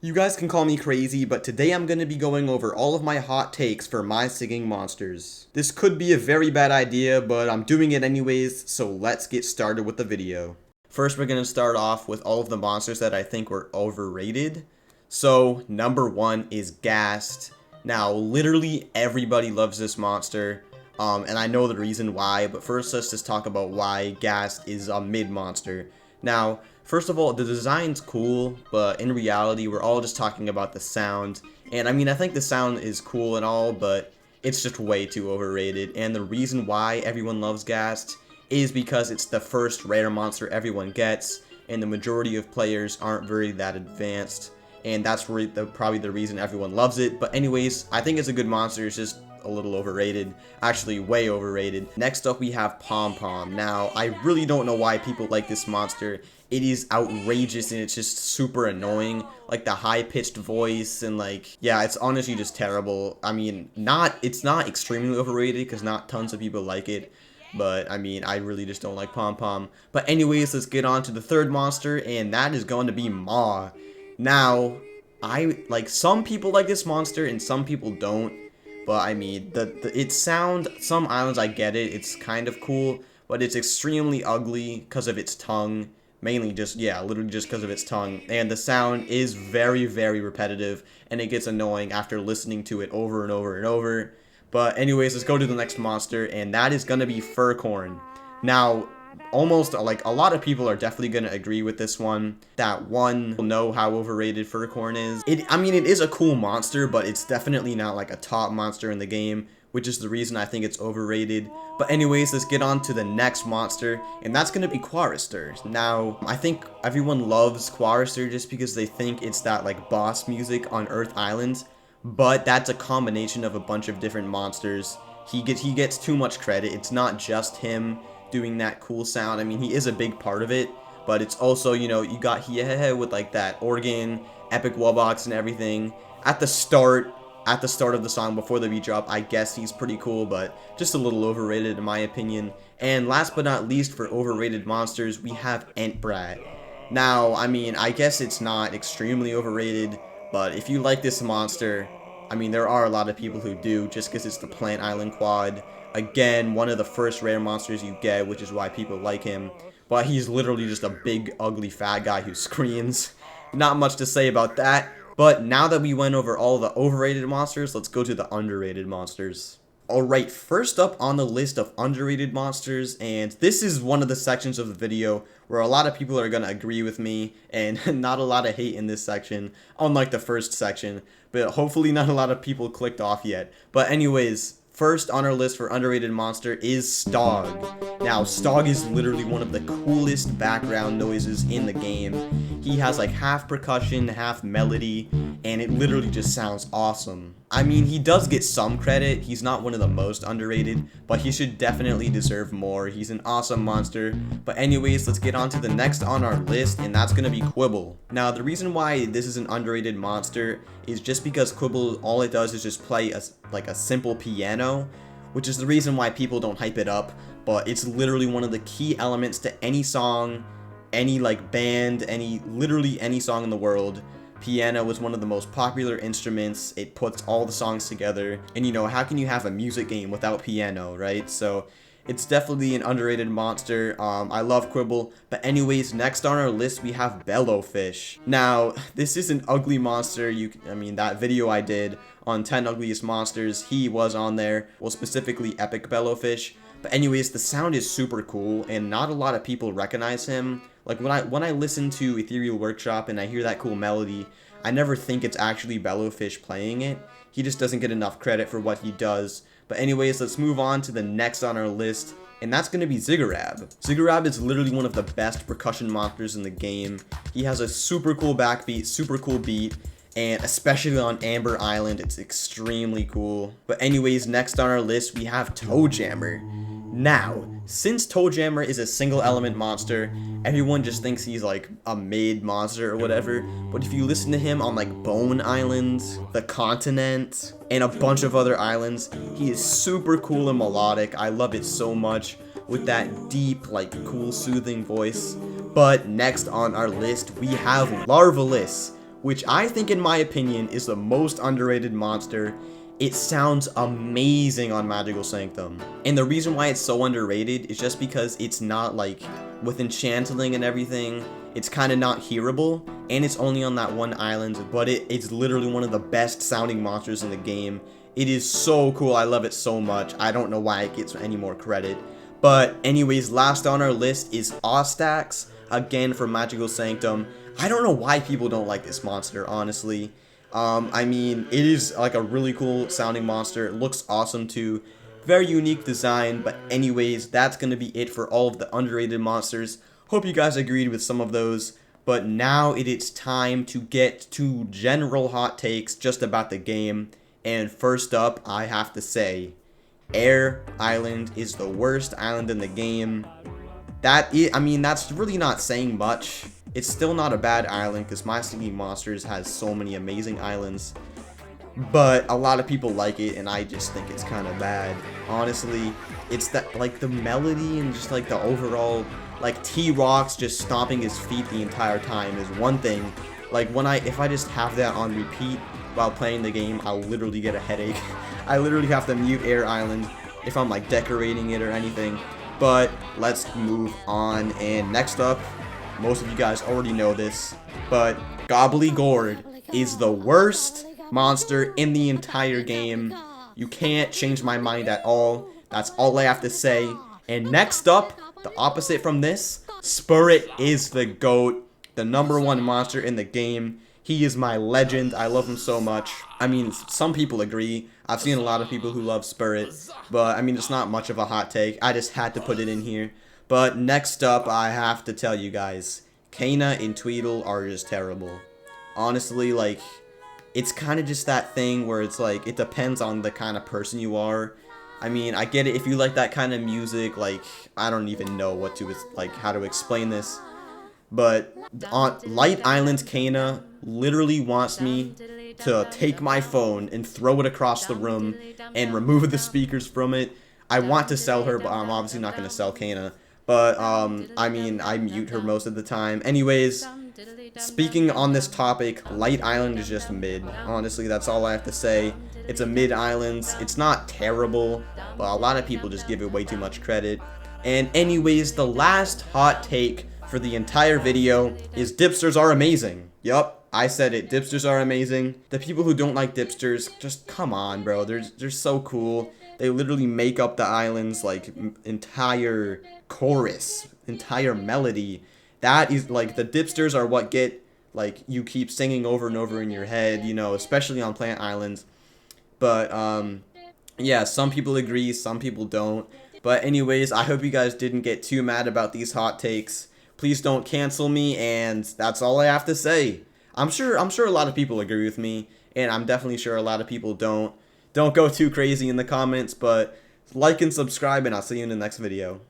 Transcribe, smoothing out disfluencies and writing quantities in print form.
You guys can call me crazy, but today I'm going to be going over all of my hot takes for my singing monsters. This could be a very bad idea, but I'm doing it anyways, so let's get started with the video. First, we're going to start off with all of the monsters that I think were overrated. So, number 1 is Ghast. Now, literally everybody loves this monster, and I know the reason why, but first let's just talk about why Ghast is a mid monster. Now, first of all, the design's cool, but in reality, we're all just talking about the sound. And I mean, I think the sound is cool and all, but it's just way too overrated. And the reason why everyone loves Ghast is because it's the first rare monster everyone gets, and the majority of players aren't very that advanced. And that's really probably the reason everyone loves it. But anyways, I think it's a good monster. It's just a little overrated, actually way overrated. Next up we have Pom Pom. Now I really don't know why people like this monster. It is outrageous and it's just super annoying, like the high-pitched voice and like, yeah, it's honestly just terrible. I mean, it's not extremely overrated because not tons of people like it, but I mean, I really just don't like Pom Pom. But anyways, let's get on to the third monster, and that is going to be Maw. Now, some people like this monster and some people don't. But I mean, some islands I get it, it's kind of cool, but it's extremely ugly because of its tongue. Mainly just, yeah, literally just because of its tongue. And the sound is very, very repetitive, and it gets annoying after listening to it over and over and over. But anyways, let's go to the next monster, and that is gonna be Furcorn. Now, almost like a lot of people are definitely going to agree with this one, that one will know how overrated Furcorn is. I mean, it is a cool monster, but it's definitely not like a top monster in the game, which is the reason I think it's overrated. But anyways, let's get on to the next monster, and that's going to be Chorister. Now, I think everyone loves Chorister just because they think it's that like boss music on Earth Island, but that's a combination of a bunch of different monsters. He gets too much credit. It's not just him doing that cool sound. I mean, he is a big part of it, but it's also, you know, you got Hiyehehe with like that organ, epic wallbox and everything. At the start of the song before the beat drop, I guess he's pretty cool, but just a little overrated in my opinion. And last but not least, for overrated monsters, we have Entbrat. Now, I mean, I guess it's not extremely overrated, but if you like this monster, I mean, there are a lot of people who do, just because it's the Plant Island Quad. Again, one of the first rare monsters you get, which is why people like him. But he's literally just a big, ugly, fat guy who screams. Not much to say about that. But now that we went over all the overrated monsters, let's go to the underrated monsters. Alright, first up on the list of underrated monsters, and this is one of the sections of the video where a lot of people are going to agree with me, and not a lot of hate in this section, unlike the first section, but hopefully not a lot of people clicked off yet. But anyways, first on our list for underrated monster is Stog. Now, Stog is literally one of the coolest background noises in the game. He has like half percussion, half melody, and it literally just sounds awesome. I mean, he does get some credit. He's not one of the most underrated, but he should definitely deserve more. He's an awesome monster. But anyways, let's get on to the next on our list, and that's gonna be Quibble. Now, the reason why this is an underrated monster is just because Quibble, all it does is just play like a simple piano, which is the reason why people don't hype it up. But it's literally one of the key elements to any song, any like band, literally any song in the world. Piano is one of the most popular instruments. It puts all the songs together, and you know, how can you have a music game without piano, right? So it's definitely an underrated monster. I love Quibble. But anyways, next on our list we have Bellowfish. Now, this is an ugly monster. I mean, that video I did on 10 ugliest monsters, he was on there. Well, specifically Epic Bellowfish. But anyways, the sound is super cool, and not a lot of people recognize him. Like, when I listen to Ethereal Workshop and I hear that cool melody, I never think it's actually Bellowfish playing it. He just doesn't get enough credit for what he does. But anyways, let's move on to the next on our list, and that's going to be Ziggurat. Ziggurat is literally one of the best percussion monsters in the game. He has a super cool backbeat, super cool beat, and especially on Amber Island, it's extremely cool. But anyways, next on our list, we have Toejammer. Now, since Toejammer is a single element monster, everyone just thinks he's like a mid monster or whatever, but if you listen to him on like Bone Island, the Continent, and a bunch of other islands, he is super cool and melodic. I love it so much, with that deep, like, cool, soothing voice. But next on our list, we have Larvalis, which I think, in my opinion, is the most underrated monster. It sounds amazing on Magical Sanctum. And the reason why it's so underrated is just because it's not like, with enchantling and everything, it's kind of not hearable, and it's only on that one island, but it's literally one of the best sounding monsters in the game. It is so cool, I love it so much. I don't know why it gets any more credit. But anyways, last on our list is Ostax, again for Magical Sanctum. I don't know why people don't like this monster, honestly. I mean, it is like a really cool sounding monster. It looks awesome too. Very unique design, but anyways, that's going to be it for all of the underrated monsters. Hope you guys agreed with some of those. But now it is time to get to general hot takes just about the game. And first up, I have to say, Air Island is the worst island in the game. I mean, that's really not saying much. It's still not a bad island because My Singing Monsters has so many amazing islands. But a lot of people like it, and I just think it's kind of bad. Honestly, it's that, like, the melody and just like the overall, like, T-Rox just stomping his feet the entire time is one thing. Like, if I just have that on repeat while playing the game, I'll literally get a headache. I literally have to mute Air Island if I'm like decorating it or anything. But let's move on, and next up, most of you guys already know this, but Gobbly-Gourd is the worst monster in the entire game. You can't change my mind at all. That's all I have to say. And next up, the opposite from this, Spirit is the GOAT, the #1 monster in the game. He is my legend. I love him so much. I mean, some people agree. I've seen a lot of people who love Spirit, but I mean, it's not much of a hot take. I just had to put it in here. But next up, I have to tell you guys, Kana and Tweedle are just terrible. Honestly, like, it's kind of just that thing where it's like, it depends on the kind of person you are. I mean, I get it if you like that kind of music, like, I don't even know what to, like, how to explain this. But on Light Island, Kana literally wants me to take my phone and throw it across the room and remove the speakers from it. I want to sell her, but I'm obviously not going to sell Kana. But, I mean, I mute her most of the time. Anyways, speaking on this topic, Light Island is just mid. Honestly, that's all I have to say. It's a mid island. It's not terrible, but a lot of people just give it way too much credit. And anyways, the last hot take for the entire video is dipsters are amazing. Yup, I said it. Dipsters are amazing. The people who don't like dipsters, just come on, bro. They're so cool. They literally make up the island's like entire chorus, entire melody. That is like, the dipsters are what get like you keep singing over and over in your head, you know, especially on Plant Islands. But yeah, some people agree, some people don't. But anyways, I hope you guys didn't get too mad about these hot takes. Please don't cancel me, and that's all I have to say. I'm sure a lot of people agree with me, and I'm definitely sure a lot of people don't. Don't go too crazy in the comments, but like and subscribe, and I'll see you in the next video.